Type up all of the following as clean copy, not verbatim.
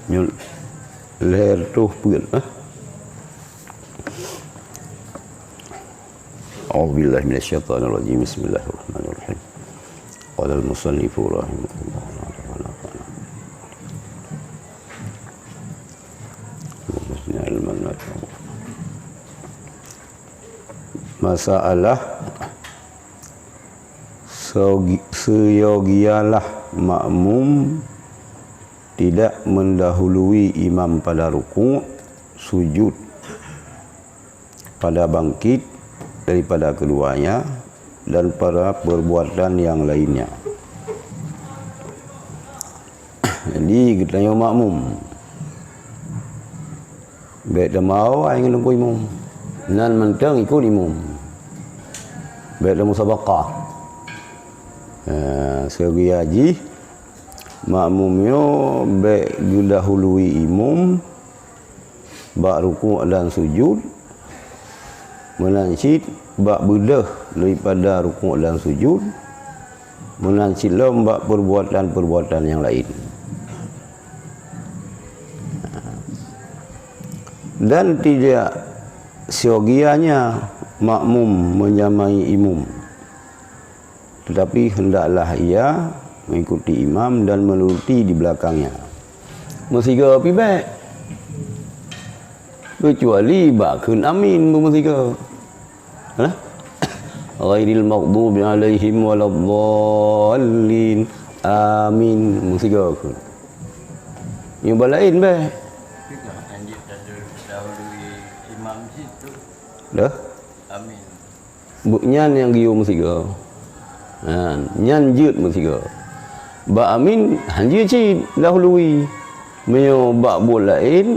Nyul leher tuh pun A'udzubillahi minasyaitonir rajim. Bismillahirrahmanirrahim. Qala al-musannifu rahimahullah masalah seyogialah makmum tidak mendahului imam pada ruku', sujud, pada bangkit daripada keduanya dan pada perbuatan yang lainnya. Jadi kita yang makmum baik dah mau ingin nunggu imam nan mentang ikut imam baik dah musabaqah segi haji makmumnya baik didahului imam bak ruku' dan sujud, menancit bak bedah daripada ruku' dan sujud, menancit bak perbuatan-perbuatan yang lain. Dan tidak siogianya makmum menyamai imam, tetapi hendaklah ia mengikuti imam dan menuruti di belakangnya. Musiga api baik kecuali bakun amin musiga ghairil maghdubi alaihim waladdallin amin musiga kun yang balain baik dah amin buknyan yang giu musiga nyan jut musiga ba amin hanji ci dahului meo ba bolain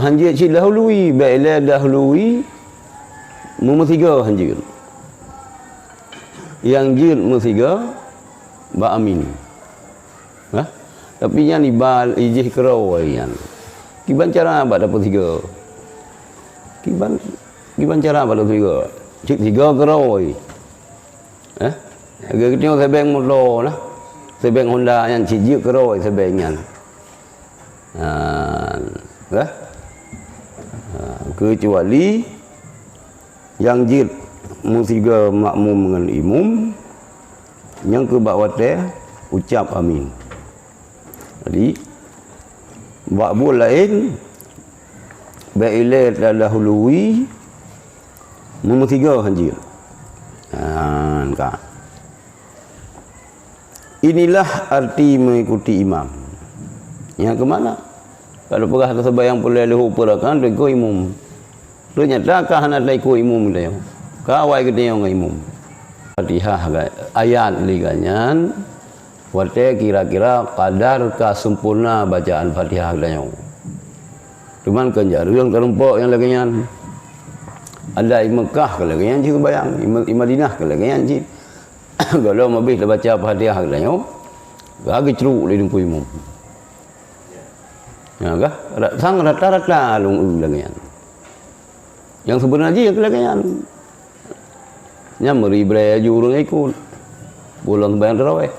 hanji ci dahului ba ila dahului musiga hanji yang jut musiga ba amin tapi yang ibal ijih kerau yan kiban cara ba dapat tiga kiban cara ba dapat tiga cik tiga kerau agak kita sebeng motor lah sebeng Honda yang cik kerau sebengnya kecuali yang jid musiga makmum dengan imam yang ke bawah ucap amin. Jadi bak bu lain ba'ilat dahului musiga hanjir inilah arti mengikuti imam. Yang ke mana? Kalau pegah tersebayang pula lehu perakan ikut imam. Ternyata kah nak ikut imam dia. Kawai kita yang imam. Fatihah ayat liganyan. Wate kira-kira kadar sempurna bacaan Fatihah dia. Cuman kan jarang terempak yang lagian. Ada di Mekah ke lagian juga bayang, di Madinah ke lagian cik. Kalau mabih dah baca Fatihah dia. Gagi ceruk di dengku imam. Ya kah? Sang rata-rata lung lagian. Yang sebenarnya yang kelagian. Nya meri bray jurung ikut. Pulang bayang tarawih.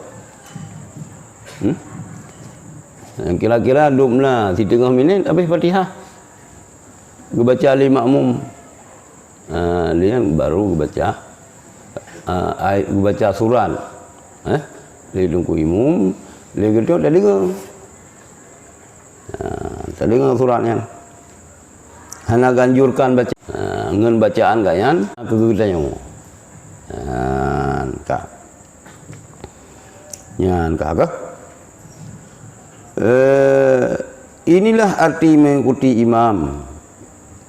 Yang kira-kira 12 minit habis Fatihah. Gue baca ali makmum. Dia baru baca gue baca surat. Dia tunggu imam, dia gitu dah dengar. Tadi dengar suratnya. Hana ganjurkan baca ngen bacaan gayan kegedanya. Kak. Nyan kak. Inilah arti mengikuti imam.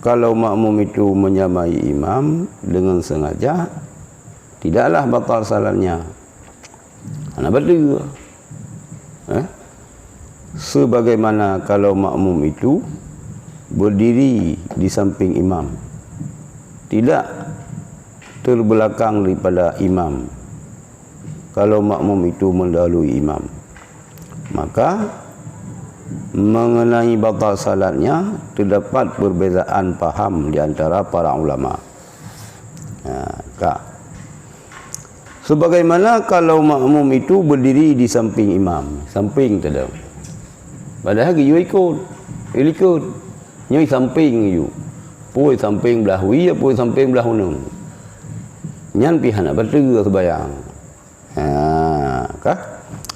Kalau makmum itu menyamai imam dengan sengaja, tidaklah batal salatnya. Anak betul. Sebagaimana kalau makmum itu berdiri di samping imam, tidak terbelakang daripada imam. Kalau makmum itu mendahului imam, maka mengenai batal salatnya terdapat perbezaan faham di antara para ulama. Sebagaimana kalau makmum itu berdiri di samping imam, samping tak ada. Padahal you ikut, you samping you. Pui samping belah wi, pui samping belah hunung. Nyan pihan nak bertega sembahyang. Kah?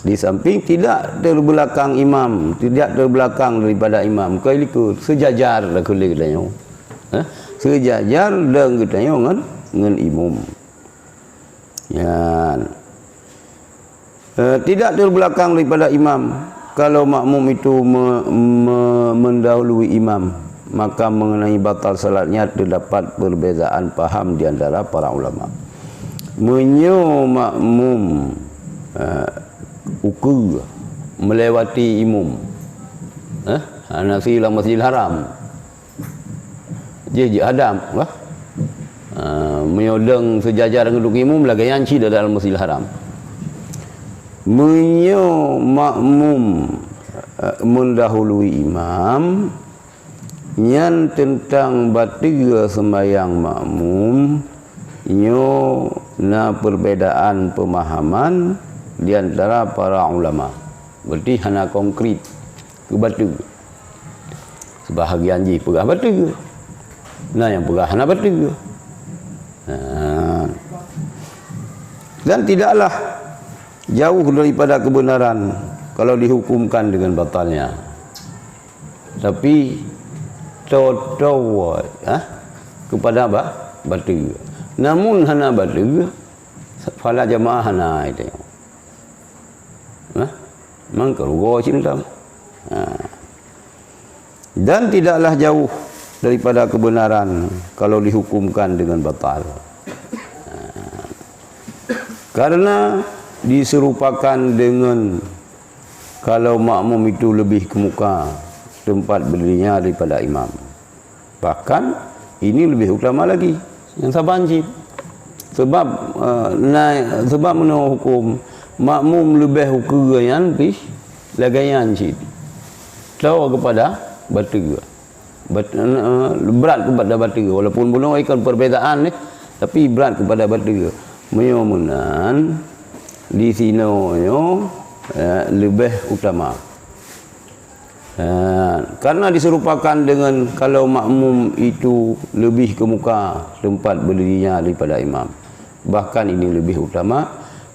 Di samping tidak terbelakang imam, tidak terbelakang daripada imam. Kau ikut sejajar dah kulit katanya. Sejajar dah katanya dengan imam. Ya. Tidak terbelakang daripada imam. Kalau makmum itu mendahului imam, maka mengenai batal salatnya terdapat perbezaan paham di antara para ulama. Menyo makmum ukur melewati imam, nasi dalam Masjidil Haram, je Adam, menyodeng sejajar dengan duduk imam lagi yang cida dalam Masjidil Haram. Menyo makmum mendahului imam, yang tentang batil sembahyang makmum, nyo na perbedaan pemahaman di antara para ulama. Berarti hanya konkret ke batil. Sebahagian je pegah batil. Nah yang pegah hanya batil. Dan tidaklah jauh daripada kebenaran kalau dihukumkan dengan batalnya. Tapi tahu kepada apa? Batil. Namun hana batil, fala jamaah hana itu. Mangkal go cinta. Dan tidaklah jauh daripada kebenaran kalau dihukumkan dengan batal. Karena diserupakan dengan kalau makmum itu lebih ke muka tempat berdirinya daripada imam. Bahkan ini lebih utama lagi yang sabanjib. Sebab sebab menurut hukum makmum lebih hukuman pis lagayan cid. Tahu kepada batil. Berat kepada batil walaupun belum ikut perbezaan ni, tapi berat kepada batil. Menyomunan di sinonya lebih utama. Karena diserupakan dengan kalau makmum itu lebih ke muka tempat berdirinya daripada imam. Bahkan ini lebih utama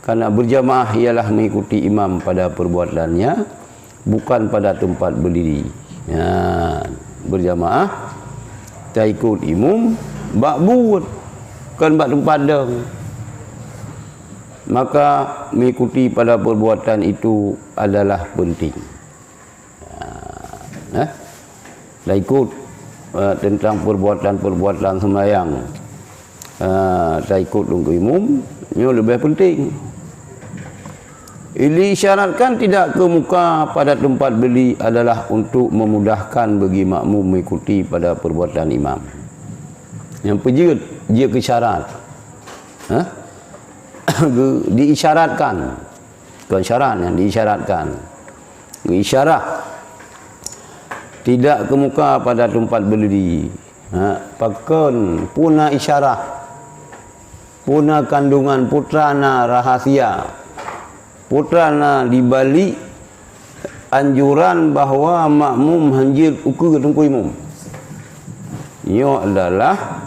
karena berjamaah ialah mengikuti imam pada perbuatannya, bukan pada tempat berdiri. Berjamaah tak ikut imam, bak buat kan bak tempat dah. Maka mengikuti pada perbuatan itu adalah penting. Dah ikut tentang perbuatan-perbuatan sembahyang, dah ikut dengan imam, ini lebih penting. Disyaratkan tidak ke muka pada tempat berdiri adalah untuk memudahkan bagi makmum mengikuti pada perbuatan imam. Yang pejut dia ke syarat. Diisyaratkan, bukan syarat yang diisyaratkan. Isyarat tidak ke muka pada tempat berdiri. Pakon puna isyarat, puna kandungan putrana rahasia, putrana dibalik anjuran bahawa makmum hanjir ukur ke tengku imam. Ia adalah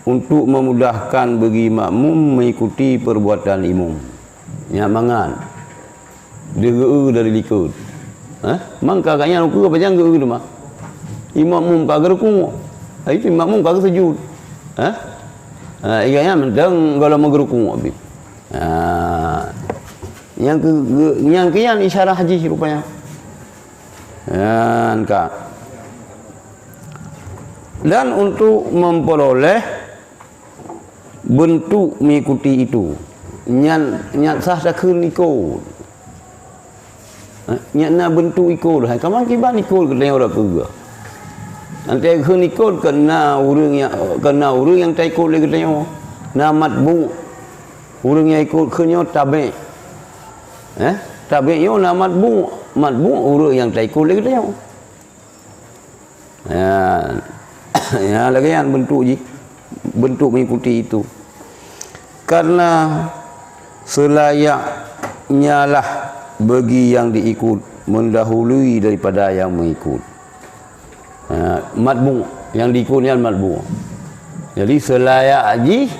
untuk memudahkan bagi makmum mengikuti perbuatan imam. Nyamangan. Dia geru dari likut. Mangka kanya ruku apa jangan geru tu mah. Imam mum kagak ruku. Itu imam mum kagak sujud. Iganya mentang kalau mau ruku habis. Yang kian isyarah haji rupanya. Dan untuk memperoleh bentuk mengikuti itu nyat sah dah kun ikut nyat na bentuk ikut hai kaman kiban ikut kena orang ke nanti kun ikut kena orang yang tak ikut lagi katanya na matbu orang yang ikut kena tabi tabi yo na matbu orang yang tak ikut lagi katanya ya lagi yang bentuk mengikuti itu. Karena selayaknya lah bagi yang diikut mendahului daripada yang mengikut. Matbu, yang diikut ni matbu. Jadi selayak haji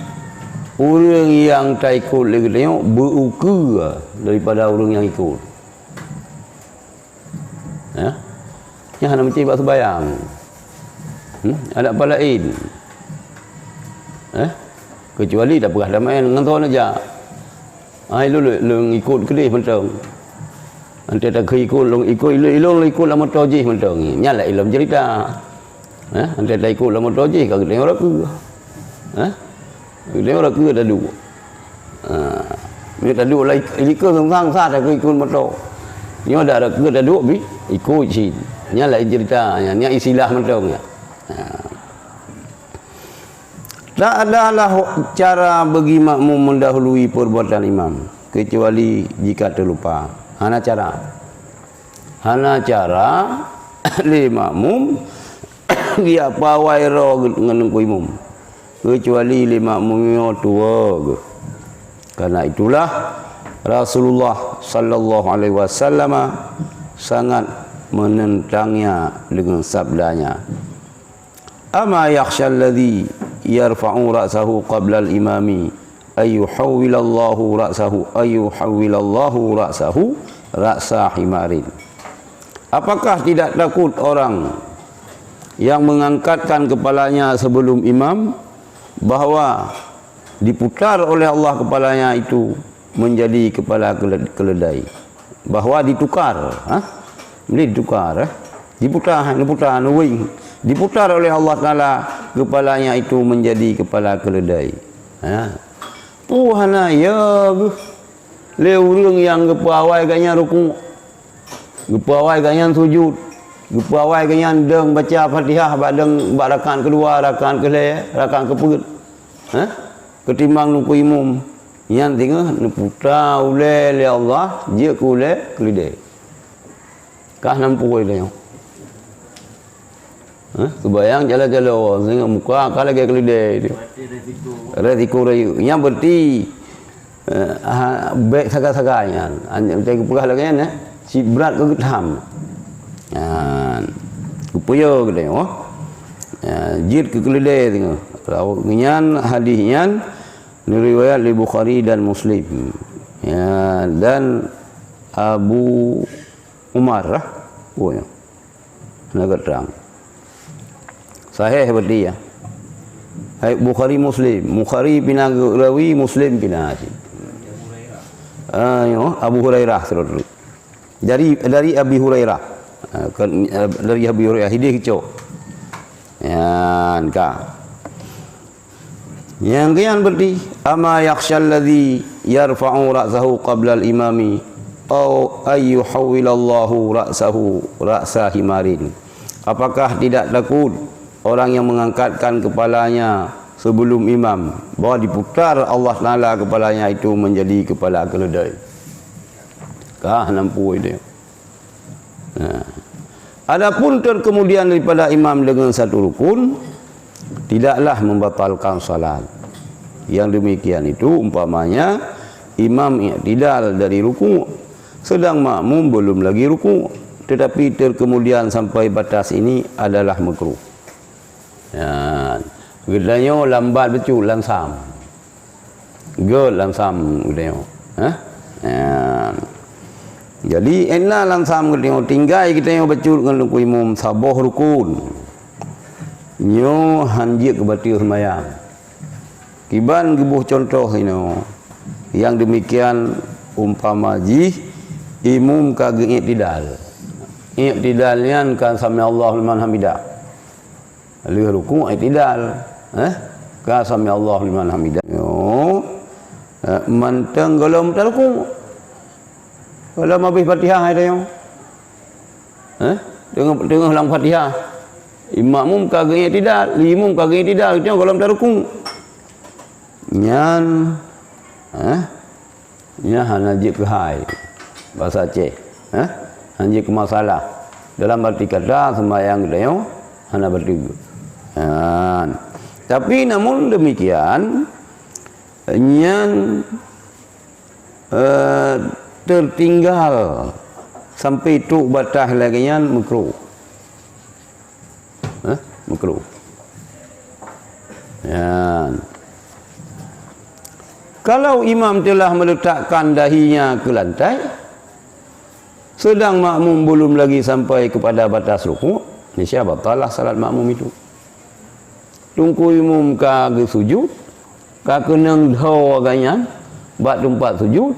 orang yang tak ikut lagi tengok berukur daripada orang yang ikut. Yang nak mencari buat sembahyang. Ada apa lain? Kecuali tak pernah damai dengan tuan aja. Lu ikut ke dia mentang. Nanti tak ikut ilong ikut lama tojih mentang. Nyala ilmu cerita. Nanti tak ikut lama tojih kau tengok orang ke. Tengok orang ke dah dulu. Ni dah dulu lah ikut sang sa tak ikut motor. Ni ada ke dah dulu bi ikut sini. Nyala cerita nya istilah mentang ya. Tak adalah cara bagi makmum mendahului perbuatan imam kecuali jika terlupa. Hana cara li makmum dia pawai ro dengan imam kecuali li makmum tua. Karena itulah Rasulullah sallallahu alaihi wasallam sangat menentangnya dengan sabdanya, ama yakhshal ladzi yarfa'u ra'sahu qabla al-imami ayyuhawwilallahu ra'sahu ra'sa himarin. Apakah tidak takut orang yang mengangkatkan kepalanya sebelum imam bahawa diputar oleh Allah kepalanya itu menjadi kepala keledai, bahawa ditukar, diputar oleh Allah Ta'ala kepalanya itu menjadi kepala keledai. Puhana ya le urang yang gepawai ganyan rukuk, gepawai ganyan sujud, gepawai ganyan deng baca Fatihah badeng barakan kedua, rakan kele, rakan keput. Ketimbang nuku imum yang tengah neputa oleh Allah dia kule keledai. Kah nampu dia. Kebayang jalan-jalan orang dengan muka kah lagi keledai dia. Resiko rayu. Yang berarti baik saga-saganya. Macam pegah lagi kan si berat ke getham. Upaya ke dia. Jid ke keledai tengah. Rawian hadisnya riwayat li Bukhari dan Muslim. Dan Abu Umar nak terang sahih berarti ya. Bukhari Muslim, Bukhari pinang rawi, Muslim pinang hadis. Abu Hurairah terus dari Abi Hurairah, dari Abi Hurairah hadis kecok. Yang kian berarti ama yakhshal ladzi yarfa'u ra'sahu qabla al-imami au ayyuhawwilallahu ra'sahu ra'sa himarin. Apakah tidak takut orang yang mengangkatkan kepalanya sebelum imam bahawa diputar Allah Ta'ala kepalanya itu menjadi kepala keledai? Kah nampu dia. Adapun terkemudian daripada imam dengan satu rukun tidaklah membatalkan salat. Yang demikian itu umpamanya imam i'tidal dari ruku' sedang makmum belum lagi ruku', tetapi terkemudian sampai batas ini adalah makruh. Gedanya lambat betul langsam. Gol langsam gedanya. Jadi enak langsam gedanya tinggal kita yang betul dengan ruku' imam sabah rukun. Nyo hanjik ke batil sembahyang. Kiban gebuh contoh ini. Yang demikian umpama imam kagak i'tidal. I'tidalnya kan sami Allahu liman hamidah. Lalu ruku' i'tidal. Ka sami Allahu liman hamidah. Yo. Manteng golom ruku'. Kalau habis Fatihah ada yang. Tengah ulang Fatihah. Imam kagak i'tidal, imam kagak i'tidal, tengok golom ruku'. Nyan nya hanajik ke hai bahasa Aceh. Hanjik ke masalah dalam arti kata sembahyang dia hana bertiga. Tapi namun demikian nyan tertinggal sampai tu batas lagi yang makruh. Makruh. Ya. Kalau imam telah meletakkan dahinya ke lantai, sedang makmum belum lagi sampai kepada batas rukuk, niscaya batalah salat makmum itu. Tunggu imam ke sujud, ke kenang dho ganyan, bat tempat sujud,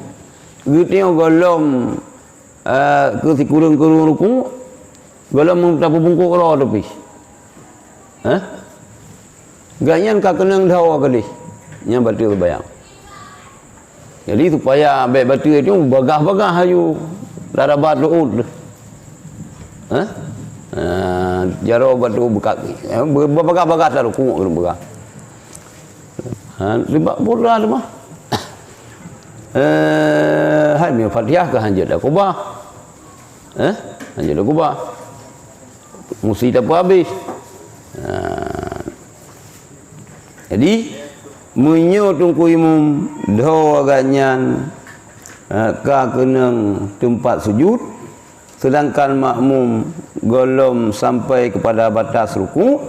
gitu golom ke si kurung-kurung rukuk, golom tak bungkuk roh tepi. Ganyan ke kenang dho kali, nya batul bayang. Jadi supaya baik batu itu bagah-bagah ayu darah batu ud. Jaro batu bekak. Bagah-bagah taruh kunguk kena begah. Libak pula tu mah. Hai mi Fatihah ke hanjat dah kubah. Hanjat dah kubah. Mesti tak apa habis. Jadi menyo tungku imam dho ganyan ka kenang tempat sujud, sedangkan makmum golom sampai kepada batas ruku,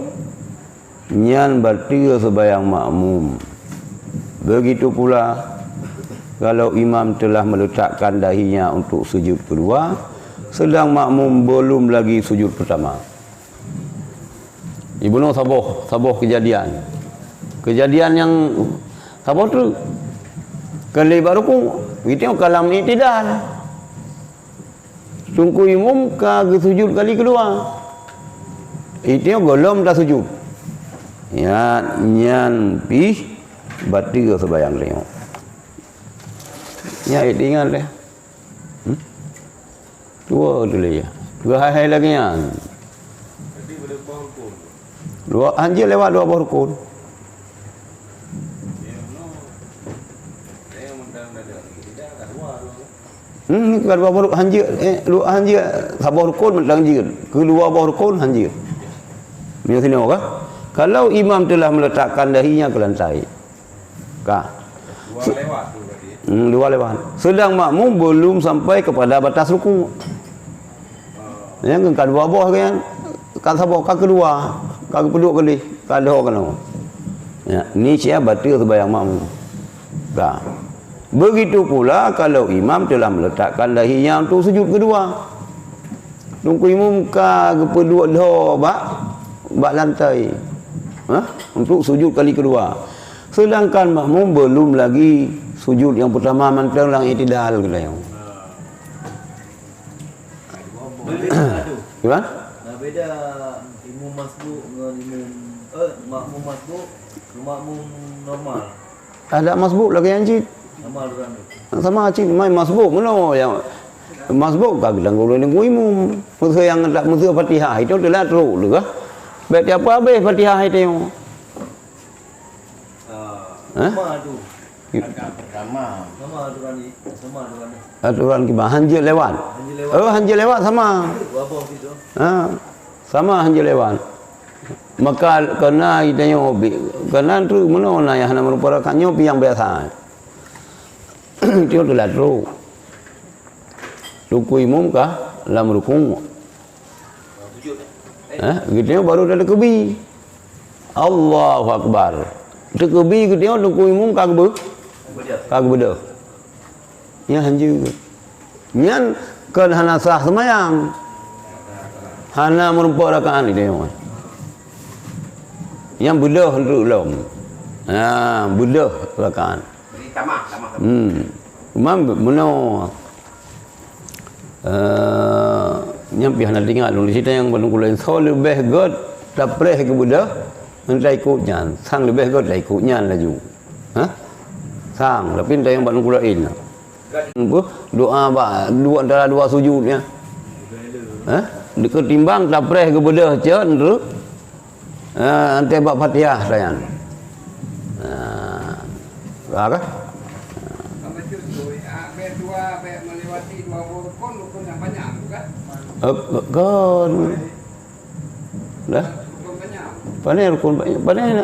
nyan batil sembahyang makmum. Begitu pula kalau imam telah meletakkan dahinya untuk sujud kedua, sedang makmum belum lagi sujud pertama. Ibu no saboh kejadian yang saboh tu kali baru ku kita kalam ni tidak tunggu imam ka sujud kali kedua itu golom dah sujud ya nyan pi batil sembahyang dia ya ingat deh dua dulu ya dua hari lagi ya dua anjir lewat dua buah rukun. Kedua baru hanjir dua hanjir sabah rukun mendangjir kedua baru rukun hanjir ni sini okah kalau imam telah meletakkan dahinya ke lantai kah dua lewat tu berarti dua lewat sedang makmum belum sampai kepada batas rukuk yang kedua bawah kan kan sabah kan kedua kan kedua kali kan dah kan ya ni siapa batil sembahyang makmum kah. Begitu pula kalau imam telah meletakkan dahinya untuk sujud kedua. Tunggu imam ka kedua dah bak lantai. Untuk sujud kali kedua. Sedangkan makmum belum lagi sujud yang pertama mantang lang i'tidal kata yang. Gimana? Nah beda imam masbuk dengan imam makmum masbuk dengan makmum normal. Ada masbuk lagi anjing. Sama cik main masbuk mana yang masbuk kagak ganggu dengan imam musuh yang tak musuh Fatihah itu telah teruk juga baik apa habis Fatihah itu sama tu sama aturan kita hanjir lewat hanjir lewat sama sama hanjir lewat maka kena kita nyobi kena tu mana yang nak merupakan nyobi yang biasa itu adalah teruk ruku imam kah dalam rukuk gitu baru dah kebi Allahu Akbar itu kebi gitu ruku imam kagak beda ya hanjir nyan kan hana sah semayang hana merupakan rakaat itu yang bedah untuk lom bedah rakaat Tamah. Imam mana nyampi hana tinggal di situ yang penunggulan so lebih god dapreh ke budak mentai ikutnya sang lebih god dah ikutnya laju sang tapi entah yang penunggulan doa dua antara dua sujudnya ketimbang dapreh ke budak cer tu antai bab Fatihah sayang apa melewati dua rukun yang banyak bukan? Kan. Dah. Rukun banyak. Pandai rukun banyak. Pandai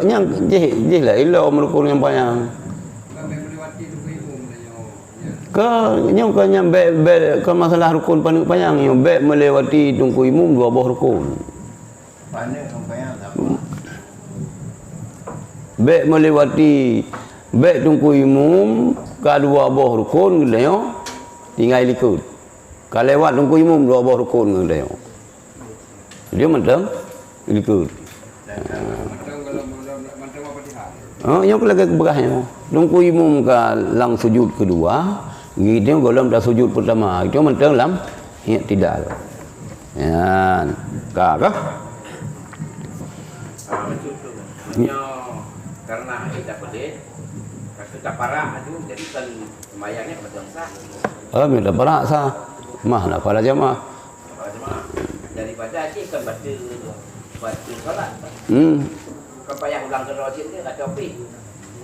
yang jih lah ilau rukun yang banyak. Sampai melewati dua imam nyong nyam ke masalah rukun panjang yang melewati tungku imum 2 buah rukun. Pandai sampai Melewati tungku imum ke 2 buah rukun gitu tinggal ikut. Kalau lewat tungku imum 2 buah rukun gitu. Dia mentang ikut. Yang lagi berahnya. Tungku imum ke lang sujud kedua, gitu golong dah sujud pertama. Itu mentang lam tidak. Ya, kah? Karena kita pedih, kita parah itu jadi kan sembahyangnya betul sah. Minta parak sah. Mah nak pada jamaah. Daripada sih kan batu salat. Kan payah ulang ke rosin dia kata opi.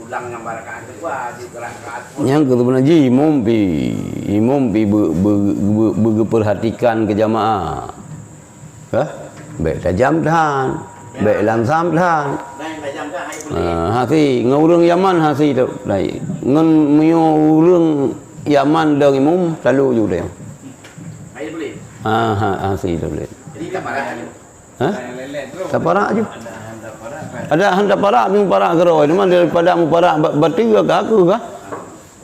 Ulang yang rakaat kedua di rakaat. Yang kedua naji imam pi berperhatikan ke jamaah. Baik tajam tahan, baik langsam tahan. Hati ngurung Yaman hati tu. Dai ngan mio urang Yaman dang imam selalu juga. Hai boleh. Hati tu boleh. Jadi tak parah aja. Tak parak je. Ada hendak parak mung parak geroi. Memang daripada mu parak batu ke aku ke?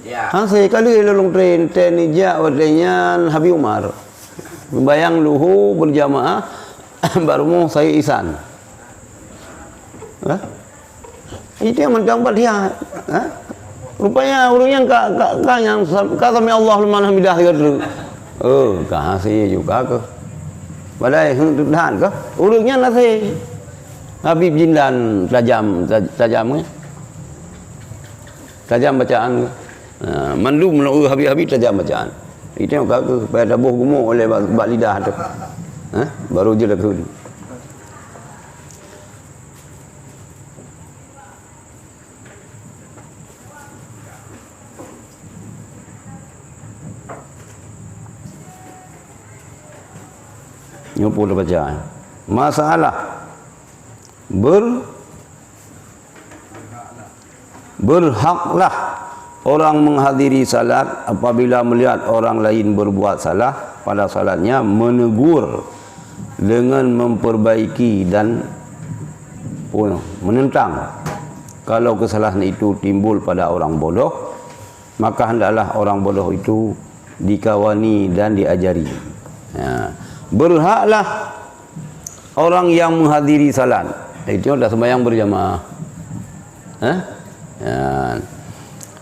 Ya. Sekali lolong train ija wadanya Habib Umar. Bayang luhu berjamaah baru mau saya isan. Itu yang mentang dia. Rupanya urungnya kak yang kata Allah liman hamidah gitu. Kasih juga ke. Badai hendak tahan ke? Urungnya nasi. Habib Jindan tajam bacaan ke. Mandu melalui Habib tajam bacaan. Itu yang kak ke. Pada buh gemuk oleh bak lidah tu. Baru je dah ke. Nyumpul bacaan. Masalah berhaklah orang menghadiri salat apabila melihat orang lain berbuat salah pada salatnya menegur dengan memperbaiki dan menentang. Kalau kesalahan itu timbul pada orang bodoh, maka hendaklah orang bodoh itu dikawani dan diajari. Berhaklah orang yang menghadiri salat. Itu dah sembahyang berjamaah.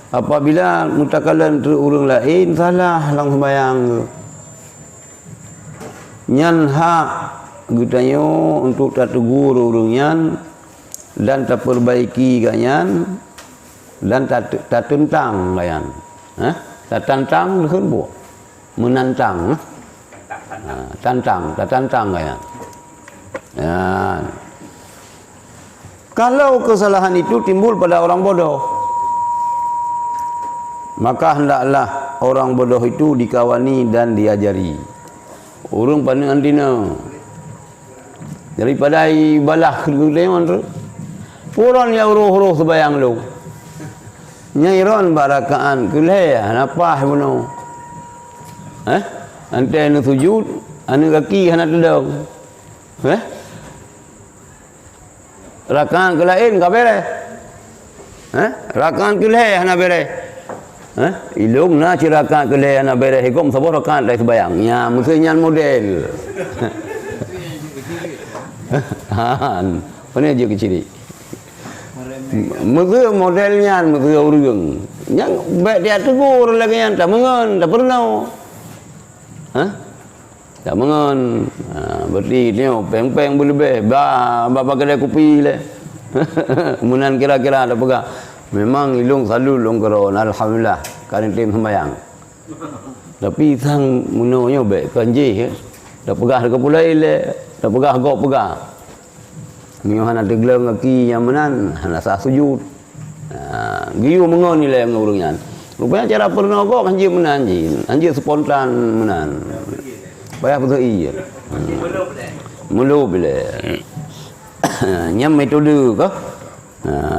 Apabila mutakalan terurung lain salah lang sembahyang. Nyan hak gutanya untuk tak tegur urungnya dan tak perbaiki ganyan dan tak tentang ganyan. Tak tantang dekat bu. Menantang. Tantang ganyan. Kalau kesalahan itu timbul pada orang bodoh, maka hendaklah orang bodoh itu dikawani dan diajari. Urung pandangan dina daripada ibalah kemudian tu puran ya uruh sebayang lu nyairon barakaan keleh napa buno ante anu sujud anu kaki hana tedong rakaan kelain ka bere rakaan keleh hana bere ilung na cirakan keleh hana bere hikum sabor rakaan dai sebayang nya mesti nyan model mana je kecil mesti modelnya mesti urang yang baik dia tegur lagi yang tak mengen tak pernah tak mengen berarti ni peng-peng berlebih bapa kedai kopi le munan kira-kira ada pegang memang ilung selalu long keron alhamdulillah kan tim sembahyang tapi sang munonya baik kanji dah pegang dekat pulai le dah pegang gok pegang ngiu hana deglang kaki yang menan hana sah sujud giu mengon ni le ngurungnya rupanya cara pernah gok kanji menan anji spontan menan payah betul iya mulu bila nyam metode ke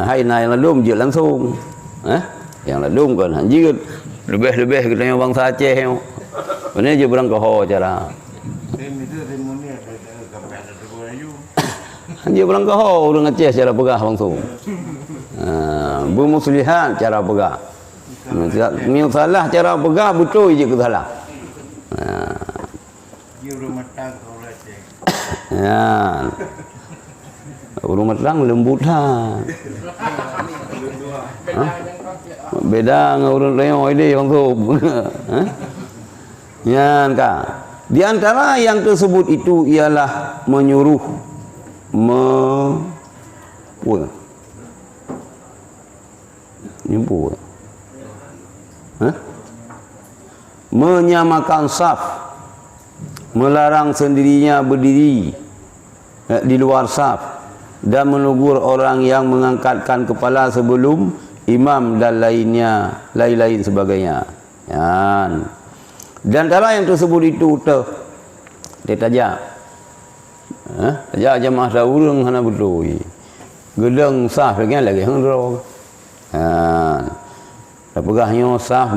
hay này là đôm dựa langsung yang là đôm còn hẳn dư Lebih-lebih kita yang bangsa Aceh yang. Ini je berang koho cara. Tim itu tim ni ada kapan ada Melayu. Dia berang koho orang Aceh cara pegah bangsa. Bermuslihat cara pegah. Ni salah cara pegah betul je ke salah. Dia rumah tangga orang Aceh. Ya. Rumah tang lembutan. Beda dengan orang Leo ini bang tu. Ya kan. Di antara yang tersebut itu ialah menyuruh menyamakan saf, melarang sendirinya berdiri di luar saf, dan menegur orang yang mengangkatkan kepala sebelum imam dan lain-lain sebagainya. Ya. Dan antara yang tersebut itu dia tajak. Tajak jemaah daurang hana betul. Gedang sah lagi hendro. Dah pegahnya sah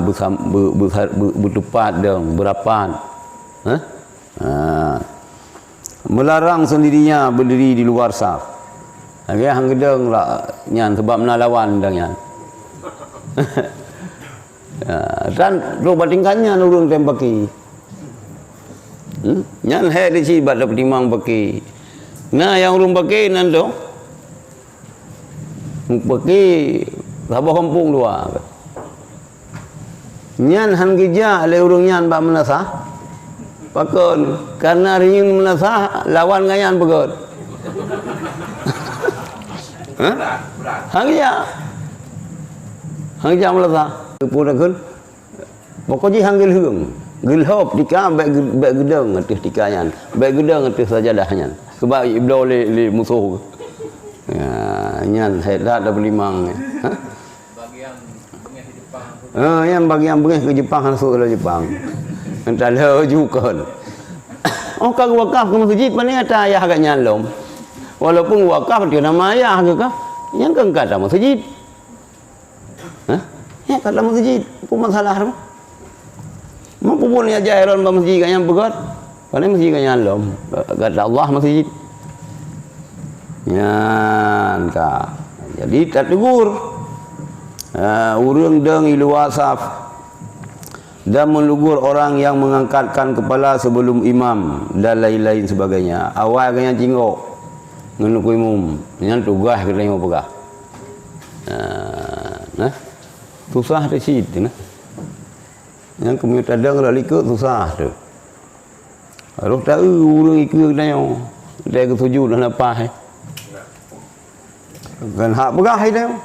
bertepat dan berapan. Melarang sendirinya berdiri di luar saf. Lagi hang gedang lah nyan sebab nak lawan dang nyan. Dan do batingkannya urang tembaki. Nyan he di si bad timang baki. Nah yang urang baki nan do. Baki sabah kampung dua. Nyan han geja le urang nyan ba menasah. Pakon karena ringin menasah lawan ngayan begot. Hang ja melasa pun kan pokoknya hang gel hương gel hop tika baik gedang atas tikanya baik gedang atas sajadahnya sebab iblo le musuh nyan hedat dah belimang bagian bengih di Jepang. Yang bagian bengih ke Jepang masuk ke Jepang entah le juga kau wakaf ke masjid mana ada ayah agaknya lom walaupun wakaf dia nama ayah ke yang kan kata masjid. Ya kata masjid, apa masalah apa? Mampu pun ya jairan ba masjid yang begat. Kan masjid yang lom. Kata Allah masjid. Ya ka. Jadi tak tegur. Urang deng ilu wasaf dan melugur orang yang mengangkatkan kepala sebelum imam dan lain-lain sebagainya. Awal kan yang cingok. Ngenuk imam. Yang tugas kita yang pegah. Susah di situ nah. Yang kami tadang lali ke susah tu. Harus tahu urang ikut dah yang dia ketujuh dan apa kan hak pegah dah.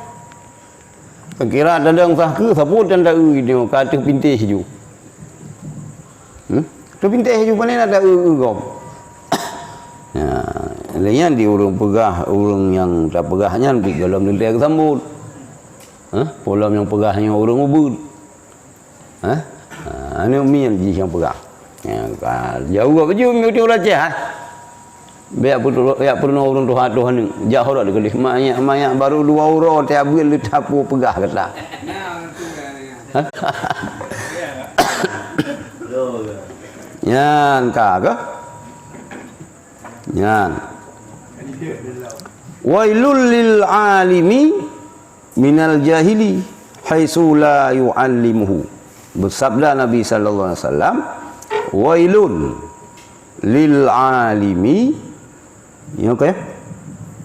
Kira tadang sah ke siapa dan tahu dia kata pintih ju. Tu pintih ju panen ada gom. Ya, lain di urang pegah, urang yang tak pegahnya di dalam dia kesambut. Polam yang pegahnya orang ubud. Ini umi yang pegah. Jauh apa je umi uti ulah cah. Biar pernah orang Tuhan jauh dah dekat mak baru 2 orang tiap bulan dia tapu pegah kata. Nyan ka. Nyan. Wailul lil alimi minal jahili haitsu la yu'allimuhu. Bersabda Nabi sallallahu alaihi wasallam, wailun lil alimi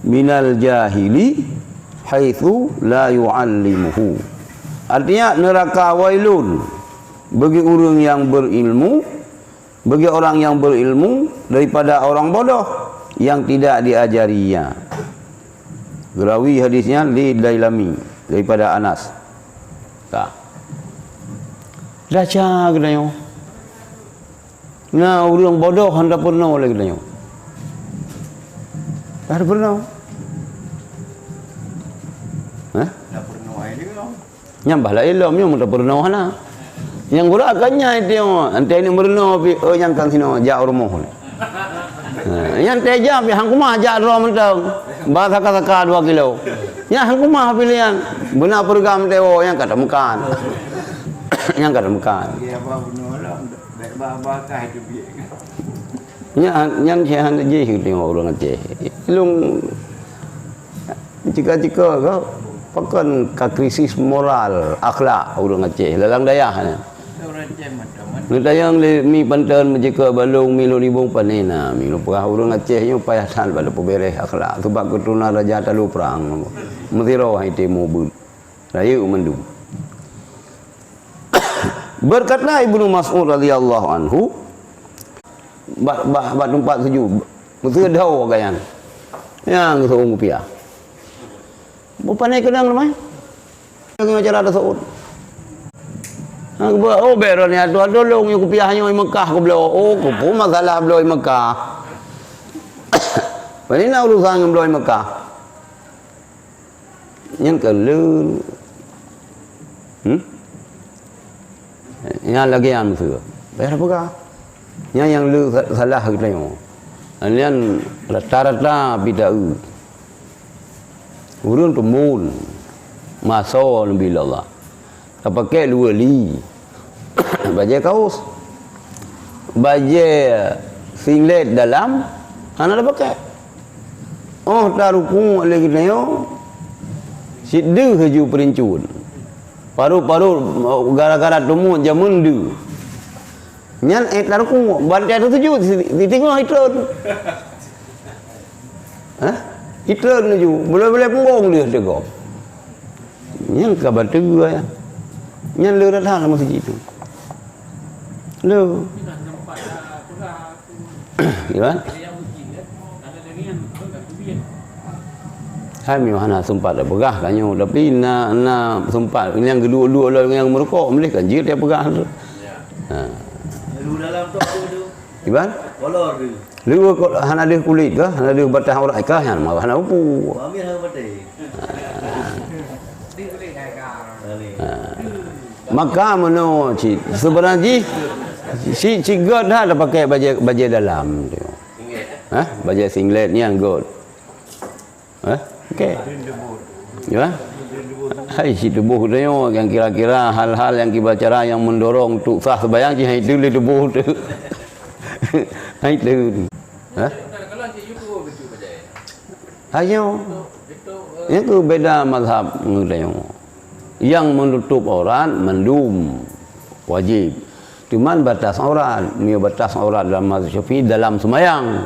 minal jahili haitsu la yu'allimuhu. Artinya neraka wailun bagi orang yang berilmu, bagi orang yang berilmu daripada orang bodoh yang tidak diajarinya. Gerawi hadisnya li Dailami daripada Anas. Tak. Daca gedanyo. Nah, orang bodoh hendak pernah oleh gedanyo. Tak pernah. Tak pernah ini kan. Nyambah lah ilmu yang tak pernah hana. Yang gula akannya itu ante ini pernah yang kan sino ja rumah. Yang teja pi hang kumah ja ro mentang. Bahasa kata 2 kilo. Ya hang kumah pilihan. Benar program teo yang kata makan. Yang kat Mekah. Dia apa bunuh lah, baik bakar itu biar. Yang saya je tengok orang Aceh. Ilung jika kau pakan ka krisis moral, akhlak orang Aceh, lalang dayah ni. Orang Aceh macam-macam. Lu tayang mi pantan menjeka balung mi libung panena, mi perah orang Aceh nya payah san pada peberes akhlak. Sebab keturunan raja talu perang. Meziro hai temu bun. Raya mendum. Berkatlah Ibnu Mas'ud radhiyallahu anhu bat tempat sejuk. Betul dah gayan. Yang seorang rupiah. Bukan naik kedang ramai. Yang acara ada Saud. Oh beron ya tu tolong yang rupiahnya di Mekah ke belau. Oh kupu masalah belau di Mekah. Mana urusan belau di Mekah? Yang kelun. Yang lagi yang tu. Bayar apa? Yang lu salah kita yo. Alian rata-rata bid'ah. Urun tumun. Masal bila Allah. Tak pakai lu wali. Baju kaos. Baju singlet dalam ana dah pakai. Oh taruku lagi kita yo. Sidde haju perincun. Paru-paru gara-gara tumun jamun du. Nyan taruku bantai tu tuju ditengok hitron. Hah? Hitron tu boleh-boleh penggong dia tegak. Nyan kabar tu ya. Nyan lu datang sama masjid tu. Lu. Gimana? Kami mana sempat dah pegah kanyo tapi nak sempat yang kedua-dua lah yang merokok boleh kan dia pegah tu. Ha. Lu dalam tu tu. Gimana? Kolor tu. Lu hana ada kulit ke? Hana ada batang aurat ke? Yang marah hana upu. Amir hang batai. Maka mano sebenarnya si god dah pakai baju dalam tu. Ha? Baju singlet ni yang god. Ha? Okey. Ya. Hai si tubuh dia yang kira-kira hal-hal yang kibacara yang mendorong untuk sah sembahyang je itu le tubuh tu. Hai tu. Ha? Kalau cik YouTube betul baca. Ayo. Itu beda mazhab menurut yang menutup aurat mendum wajib. Cuman batas aurat, batas aurat dalam mazhab Syafi'i dalam sembahyang.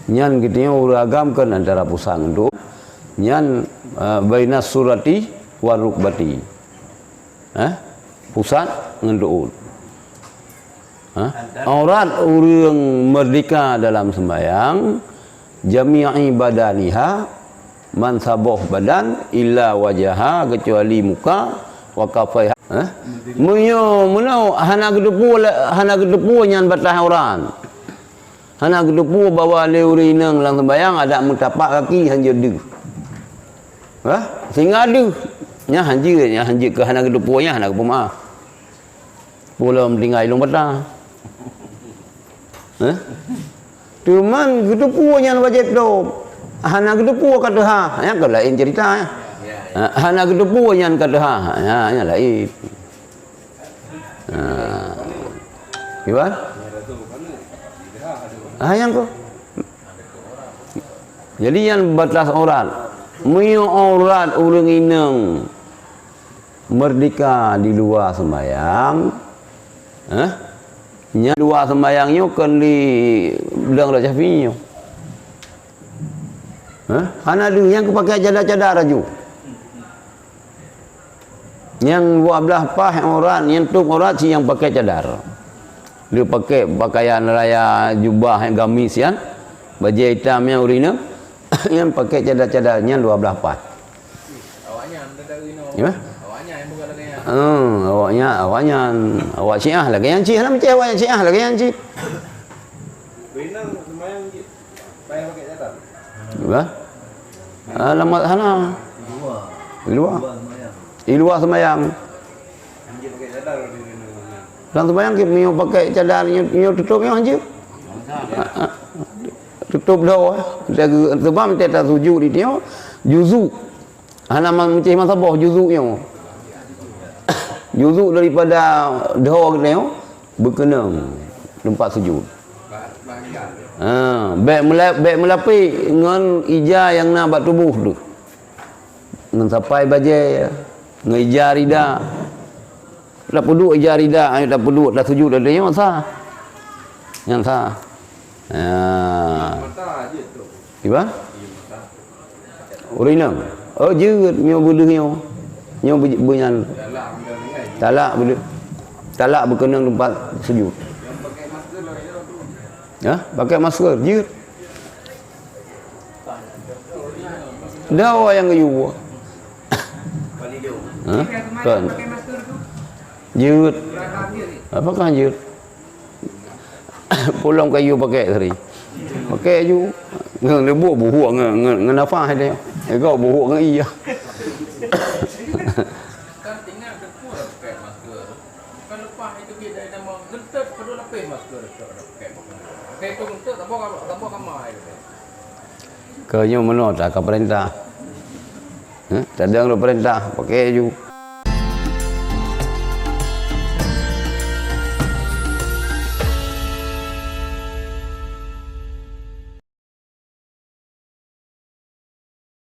Nyan kita uragamkan antara pusang itu. Nyan bainas surati wa rukbati. Pusat dengan du'ud. Aurat orang merdeka dalam sembahyang jami'i badaniha man saboh badan illa wajaha kecuali muka wa kafaiha. Munyo hana gedepu nyan batas aurat. Hana gedepu bawa leurinang lang sembahyang ada mutapak kaki hanja de. Sehingga ada nya hanja ke hana gedepu nya hana ke pemaaf. Pula mentinggal ilung batang. Cuman gedepu nya wajib tu. Hana gedepu kata ha, ya ke lain cerita ya. Hana gedepu nya kata ha, ya nya lain. Gimana? Yang tu. Jadi yang batas aurat. Muyo aurat urang inang merdeka di luar sembahyang. Nya luar sembahyangnya kan di bidang Syafi'i. Hana ada yang pakai cadar-cadar aju. Yang buat belah pah aurat, yang tuk aurat si yang pakai cadar. Dia pakai pakaian raya jubah yang gamis kan. Baju hitam yang urina. Yang pakai cadar-cadarnya 12 part. Awaknya anda urina. Ya? Awaknya yang bukan lagi. Awak Syiah lagi yang Syiah lah macam awak yang Syiah lagi yang Syiah. Urina sembahyang payah pakai cadar. Ya? Alamat hana. Luar. Di luar sembahyang. Anjir pakai cadar di urina. Dalam sembahyang kita pakai cadar nyo tutupnya anjir. Tutup dah sebab kita tak sujud di dia juzu hana macam masa bawah juzu yang juzuk daripada doa kita berkena tempat sujud. Baik melapik dengan ija yang nak buat tubuh tu. Dengan sampai bajai, dengan ija rida. Tak perlu ija rida, tak perlu tak sujud ada yang sah. Yang sah. Iba? Urinam. Oh jeut nyo boleh nyo benyan. Talak berkenaan tempat sujud. Ya, pakai masker jeut. Dah yang kayu. Ha? Kan. Jeut. Apakah jeut? Pulang kayu pakai tadi. Pakai ju. Ngang dia buah ngan nafas dia. Kau buah ngan iya. Kan tinggal dekat pakai masker. Kan lepas itu dia dah nama gentet perlu lapis masker pakai. Pakai tu gentet tak apa kamai. Kau nyo mana tak ke perintah. Tak ada perintah pakai ju.